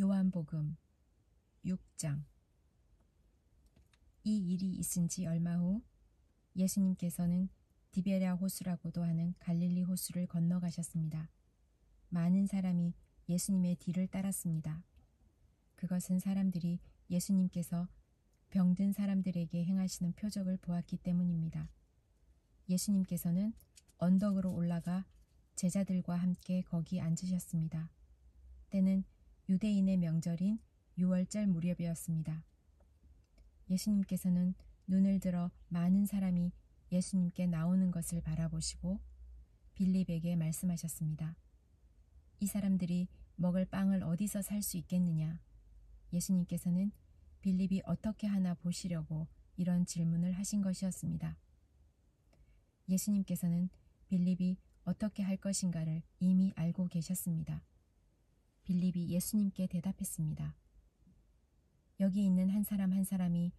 요한복음 6장. 이 일이 있은 지 얼마 후 예수님께서는 디베랴 호수라고도 하는 갈릴리 호수를 건너가셨습니다. 많은 사람이 예수님의 뒤를 따랐습니다. 그것은 사람들이 예수님께서 병든 사람들에게 행하시는 표적을 보았기 때문입니다. 예수님께서는 언덕으로 올라가 제자들과 함께 거기 앉으셨습니다. 때는 유대인의 명절인 유월절 무렵이었습니다. 예수님께서는 눈을 들어 많은 사람이 예수님께 나오는 것을 바라보시고 빌립에게 말씀하셨습니다. 이 사람들이 먹을 빵을 어디서 살 수 있겠느냐? 예수님께서는 빌립이 어떻게 하나 보시려고 이런 질문을 하신 것이었습니다. 예수님께서는 빌립이 어떻게 할 것인가를 이미 알고 계셨습니다. 빌립이 예수님께 대답했습니다. 여기 있는 한 사람 한 사람이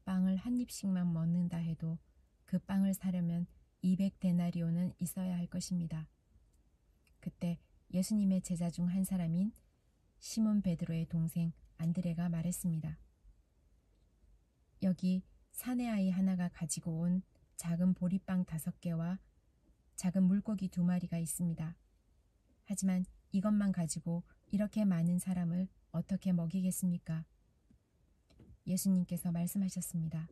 빵을 한 입씩만 먹는다 해도 그 빵을 사려면 200데나리온은 있어야 할 것입니다. 그때 예수님의 제자 중 한 사람인 시몬 베드로의 동생 안드레가 말했습니다. 여기 사내 아이 하나가 가지고 온 작은 보리빵 5개와 작은 물고기 2마리가 있습니다. 하지만 이것만 가지고 이렇게 많은 사람을 어떻게 먹이겠습니까? 예수님께서 말씀하셨습니다.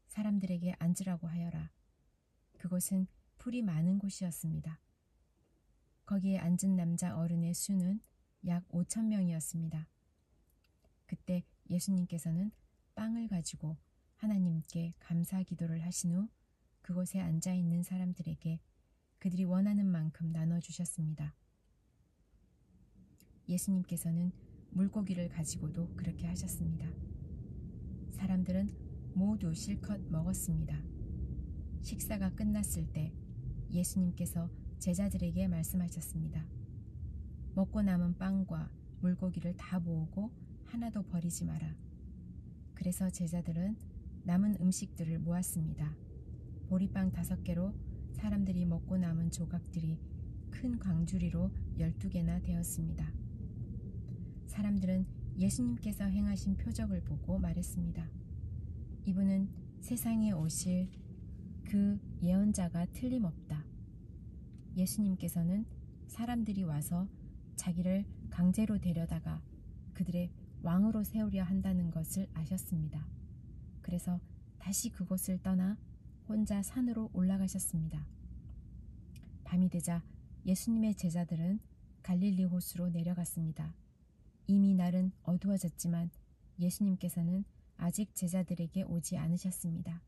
사람들에게 앉으라고 하여라. 그곳은 풀이 많은 곳이었습니다. 거기에 앉은 남자 어른의 수는 약 5,000명이었습니다. 그때 예수님께서는 빵을 가지고 하나님께 감사 기도를 하신 후 그곳에 앉아 있는 사람들에게 그들이 원하는 만큼 나눠주셨습니다. 예수님께서는 물고기를 가지고도 그렇게 하셨습니다. 사람들은 모두 실컷 먹었습니다. 식사가 끝났을 때 예수님께서 제자들에게 말씀하셨습니다. 먹고 남은 빵과 물고기를 다 모으고 하나도 버리지 마라. 그래서 제자들은 남은 음식들을 모았습니다. 보리빵 5개로 사람들이 먹고 남은 조각들이 큰 광주리로 12개나 되었습니다. 사람들은 예수님께서 행하신 표적을 보고 말했습니다. 이분은 세상에 오실 그 예언자가 틀림없다. 예수님께서는 사람들이 와서 자기를 강제로 데려다가 그들의 왕으로 세우려 한다는 것을 아셨습니다. 그래서 다시 그곳을 떠나 혼자 산으로 올라가셨습니다. 밤이 되자 예수님의 제자들은 갈릴리 호수로 내려갔습니다. 이미 날은 어두워졌지만 예수님께서는 아직 제자들에게 오지 않으셨습니다.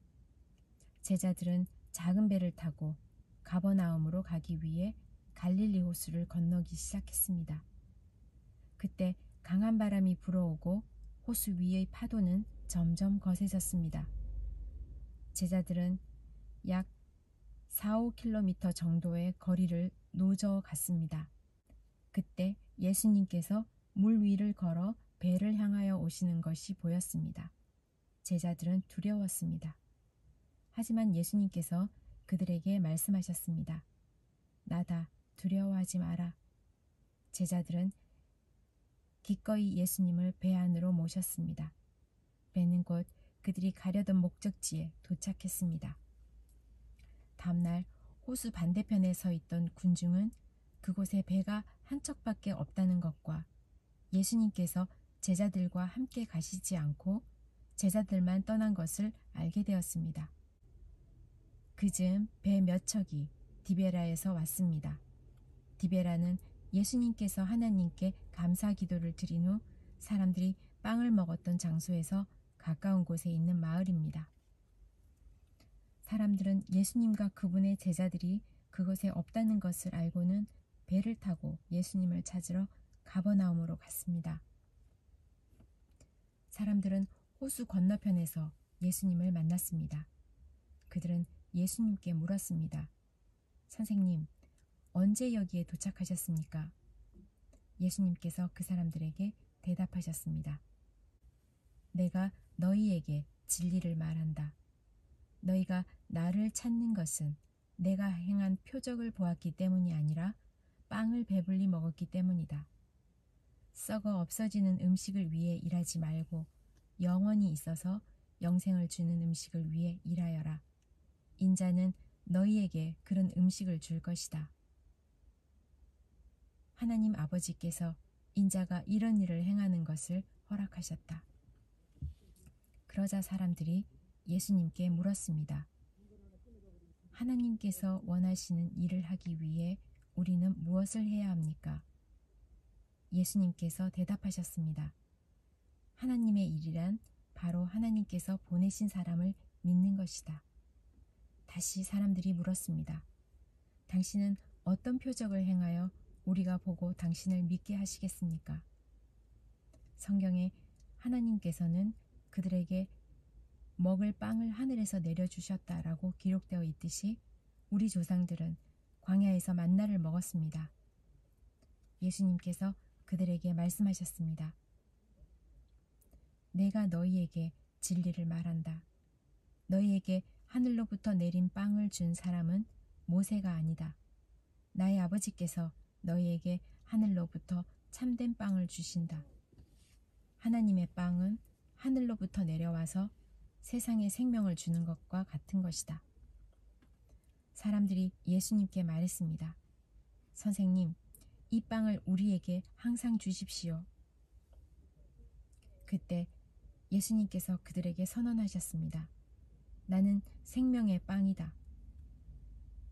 제자들은 작은 배를 타고 가버나움으로 가기 위해 갈릴리 호수를 건너기 시작했습니다. 그때 강한 바람이 불어오고 호수 위의 파도는 점점 거세졌습니다. 제자들은 약 4-5km 정도의 거리를 노저 갔습니다. 그때 예수님께서 물 위를 걸어 배를 향하여 오시는 것이 보였습니다. 제자들은 두려웠습니다. 하지만 예수님께서 그들에게 말씀하셨습니다. 나다, 두려워하지 마라. 제자들은 기꺼이 예수님을 배 안으로 모셨습니다. 배는 곧 그들이 가려던 목적지에 도착했습니다. 다음날 호수 반대편에 서 있던 군중은 그곳에 배가 한 척밖에 없다는 것과 예수님께서 제자들과 함께 가시지 않고 제자들만 떠난 것을 알게 되었습니다. 그즈음 배 몇 척이 디베라에서 왔습니다. 디베라는 예수님께서 하나님께 감사 기도를 드린 후 사람들이 빵을 먹었던 장소에서 가까운 곳에 있는 마을입니다. 사람들은 예수님과 그분의 제자들이 그곳에 없다는 것을 알고는 배를 타고 예수님을 찾으러 가버나움으로 갔습니다. 사람들은 호수 건너편에서 예수님을 만났습니다. 그들은 예수님께 물었습니다. 선생님, 언제 여기에 도착하셨습니까? 예수님께서 그 사람들에게 대답하셨습니다. 내가 너희에게 진리를 말한다. 너희가 나를 찾는 것은 내가 행한 표적을 보았기 때문이 아니라 빵을 배불리 먹었기 때문이다. 썩어 없어지는 음식을 위해 일하지 말고 영원히 있어서 영생을 주는 음식을 위해 일하여라. 인자는 너희에게 그런 음식을 줄 것이다. 하나님 아버지께서 인자가 이런 일을 행하는 것을 허락하셨다. 그러자 사람들이 예수님께 물었습니다. 하나님께서 원하시는 일을 하기 위해 우리는 무엇을 해야 합니까? 예수님께서 대답하셨습니다. 하나님의 일이란 바로 하나님께서 보내신 사람을 믿는 것이다. 다시 사람들이 물었습니다. 당신은 어떤 표적을 행하여 우리가 보고 당신을 믿게 하시겠습니까? 성경에 하나님께서는 그들에게 먹을 빵을 하늘에서 내려주셨다라고 기록되어 있듯이 우리 조상들은 광야에서 만나를 먹었습니다. 예수님께서 그들에게 말씀하셨습니다. 내가 너희에게 진리를 말한다. 너희에게 하늘로부터 내린 빵을 준 사람은 모세가 아니다. 나의 아버지께서 너희에게 하늘로부터 참된 빵을 주신다. 하나님의 빵은 하늘로부터 내려와서 세상에 생명을 주는 것과 같은 것이다. 사람들이 예수님께 말했습니다. 선생님, 이 빵을 우리에게 항상 주십시오. 그때 예수님께서 그들에게 선언하셨습니다. 나는 생명의 빵이다.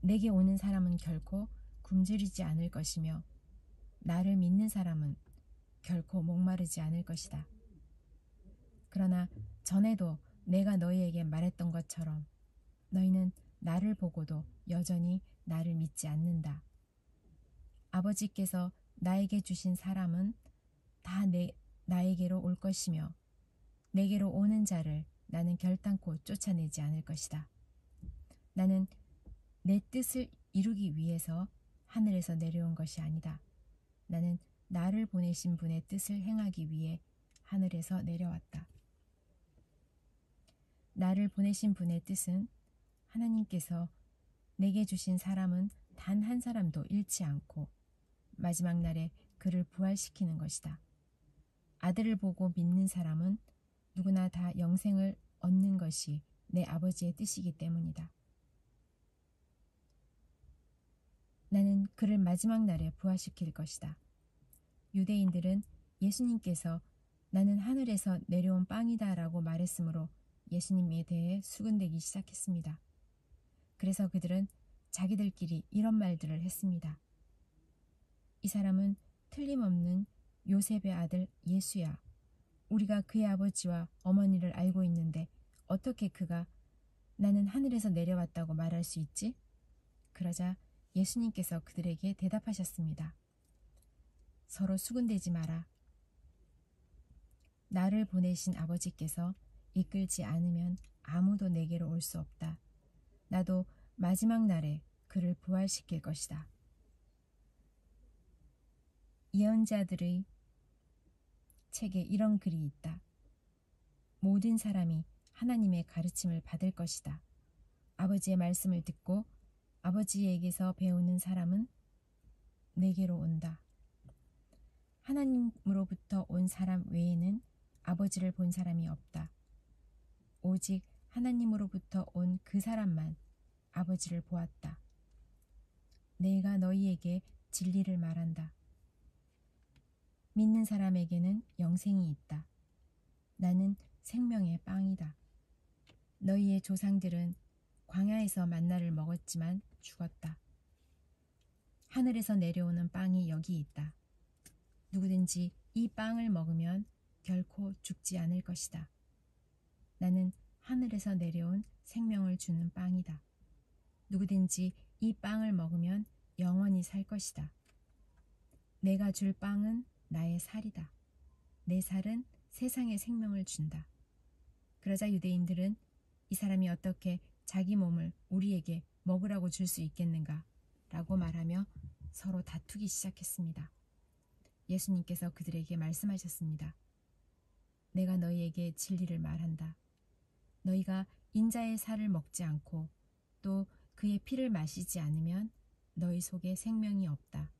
내게 오는 사람은 결코 굶주리지 않을 것이며 나를 믿는 사람은 결코 목마르지 않을 것이다. 그러나 전에도 내가 너희에게 말했던 것처럼 너희는 나를 보고도 여전히 나를 믿지 않는다. 아버지께서 나에게 주신 사람은 다 나에게로 올 것이며 내게로 오는 자를 나는 결단코 쫓아내지 않을 것이다. 나는 내 뜻을 이루기 위해서 하늘에서 내려온 것이 아니다. 나는 나를 보내신 분의 뜻을 행하기 위해 하늘에서 내려왔다. 나를 보내신 분의 뜻은 하나님께서 내게 주신 사람은 단 한 사람도 잃지 않고 마지막 날에 그를 부활시키는 것이다. 아들을 보고 믿는 사람은 누구나 다 영생을 얻는 것이 내 아버지의 뜻이기 때문이다. 나는 그를 마지막 날에 부활시킬 것이다. 유대인들은 예수님께서 나는 하늘에서 내려온 빵이다 라고 말했으므로 예수님에 대해 수군대기 시작했습니다. 그래서 그들은 자기들끼리 이런 말들을 했습니다. 이 사람은 틀림없는 요셉의 아들 예수야. 우리가 그의 아버지와 어머니를 알고 있는데 어떻게 그가 나는 하늘에서 내려왔다고 말할 수 있지? 그러자 예수님께서 그들에게 대답하셨습니다. 서로 수군대지 마라. 나를 보내신 아버지께서 이끌지 않으면 아무도 내게로 올 수 없다. 나도 마지막 날에 그를 부활시킬 것이다. 예언자들의 책에 이런 글이 있다. 모든 사람이 하나님의 가르침을 받을 것이다. 아버지의 말씀을 듣고 아버지에게서 배우는 사람은 내게로 온다. 하나님으로부터 온 사람 외에는 아버지를 본 사람이 없다. 오직 하나님으로부터 온 그 사람만 아버지를 보았다. 내가 너희에게 진리를 말한다. 믿는 사람에게는 영생이 있다. 나는 생명의 빵이다. 너희의 조상들은 광야에서 만나를 먹었지만 죽었다. 하늘에서 내려오는 빵이 여기 있다. 누구든지 이 빵을 먹으면 결코 죽지 않을 것이다. 나는 하늘에서 내려온 생명을 주는 빵이다. 누구든지 이 빵을 먹으면 영원히 살 것이다. 내가 줄 빵은 나의 살이다. 내 살은 세상의 생명을 준다. 그러자 유대인들은 이 사람이 어떻게 자기 몸을 우리에게 먹으라고 줄 수 있겠는가? 라고 말하며 서로 다투기 시작했습니다. 예수님께서 그들에게 말씀하셨습니다. 내가 너희에게 진리를 말한다. 너희가 인자의 살을 먹지 않고 또 그의 피를 마시지 않으면 너희 속에 생명이 없다.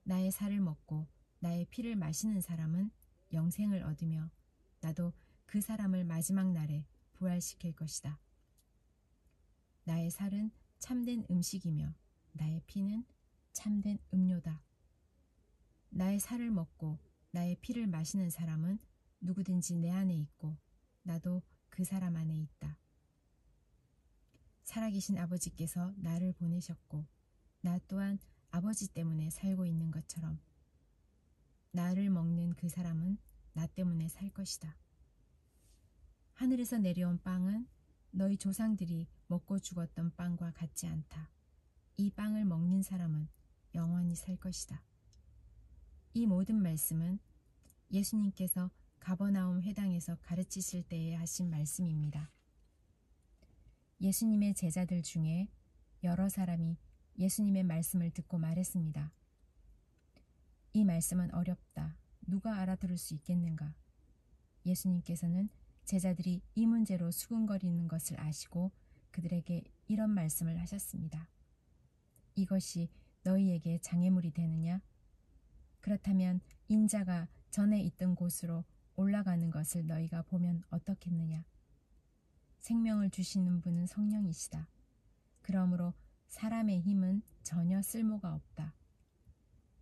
나의 살을 먹고 나의 피를 마시는 사람은 영생을 얻으며 나도 그 사람을 마지막 날에 부활시킬 것이다. 나의 살은 참된 음식이며 나의 피는 참된 음료다. 나의 살을 먹고 나의 피를 마시는 사람은 누구든지 내 안에 있고 나도 그 사람 안에 있다. 살아계신 아버지께서 나를 보내셨고 나 또한 아버지 때문에 살고 있는 것처럼 나를 먹는 그 사람은 나 때문에 살 것이다. 하늘에서 내려온 빵은 너희 조상들이 먹고 죽었던 빵과 같지 않다. 이 빵을 먹는 사람은 영원히 살 것이다. 이 모든 말씀은 예수님께서 가버나움 회당에서 가르치실 때에 하신 말씀입니다. 예수님의 제자들 중에 여러 사람이 예수님의 말씀을 듣고 말했습니다. 이 말씀은 어렵다. 누가 알아들을 수 있겠는가? 예수님께서는 제자들이 이 문제로 수군거리는 것을 아시고 그들에게 이런 말씀을 하셨습니다. 이것이 너희에게 장애물이 되느냐? 그렇다면 인자가 전에 있던 곳으로 올라가는 것을 너희가 보면 어떻겠느냐? 생명을 주시는 분은 성령이시다. 그러므로 사람의 힘은 전혀 쓸모가 없다.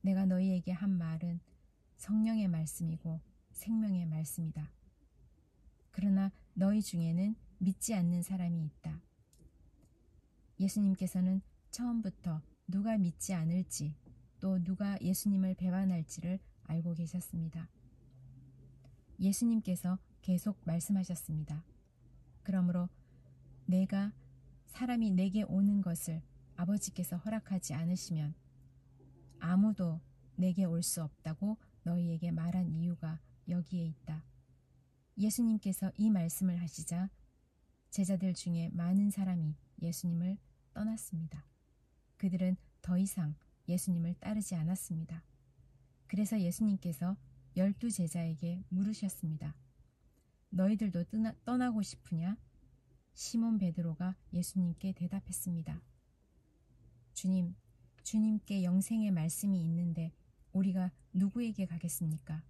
내가 너희에게 한 말은 성령의 말씀이고 생명의 말씀이다. 그러나 너희 중에는 믿지 않는 사람이 있다. 예수님께서는 처음부터 누가 믿지 않을지 또 누가 예수님을 배반할지를 알고 계셨습니다. 예수님께서 계속 말씀하셨습니다. 그러므로 내가 사람이 내게 오는 것을 아버지께서 허락하지 않으시면 아무도 내게 올 수 없다고 너희에게 말한 이유가 여기에 있다. 예수님께서 이 말씀을 하시자 제자들 중에 많은 사람이 예수님을 떠났습니다. 그들은 더 이상 예수님을 따르지 않았습니다. 그래서 예수님께서 12 제자에게 물으셨습니다. 너희들도 떠나고 싶으냐? 시몬 베드로가 예수님께 대답했습니다. 주님, 주님께 영생의 말씀이 있는데 우리가 누구에게 가겠습니까?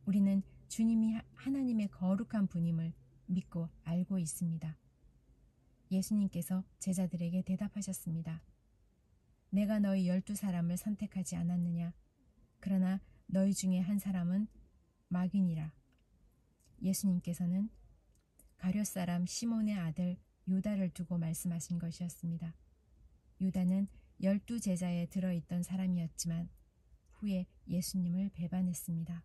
우리는 주님이 하나님의 거룩한 분임을 믿고 알고 있습니다. 예수님께서 제자들에게 대답하셨습니다. 내가 너희 12 사람을 선택하지 않았느냐? 그러나 너희 중에 한 사람은 마귀니라. 예수님께서는 가룟 사람 시몬의 아들 유다를 두고 말씀하신 것이었습니다. 유다는 12 제자에 들어있던 사람이었지만 후에 예수님을 배반했습니다.